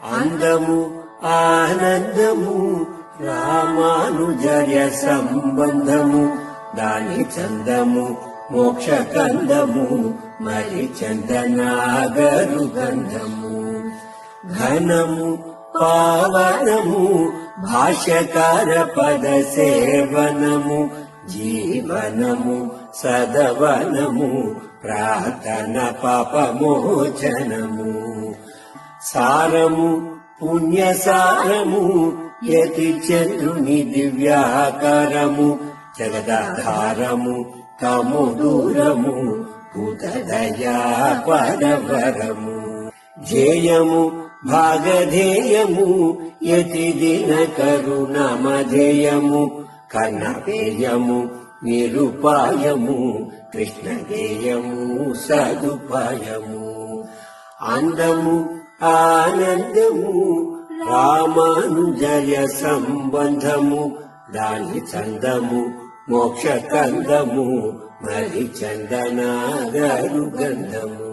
అందము ఆనందము రామానుజర్య సంబంధము, దాని చందము మోక్ష కందము, మరి చందనాగరు గంధము. ఘనము పావనము భాష్యకార పద సేవనము, జీవనము సదవనము ప్రార్థన పాపమోచనము. సారము పుణ్యసారము యతి చంద్రుని దివ్యాకారము, జగదాధారము కముదూరము భూతదయా పరవరము. జేయము భాగధేయము యతి దిన కరుణమధేయము, కర్ణపేయము నిరుపాయము కృష్ణ గేయము సదుపాయము. అందము ఆనందము రామానుజయ సంబంధము, దాని చందము మోక్ష కందము, మరి చందనాగరు గంధము.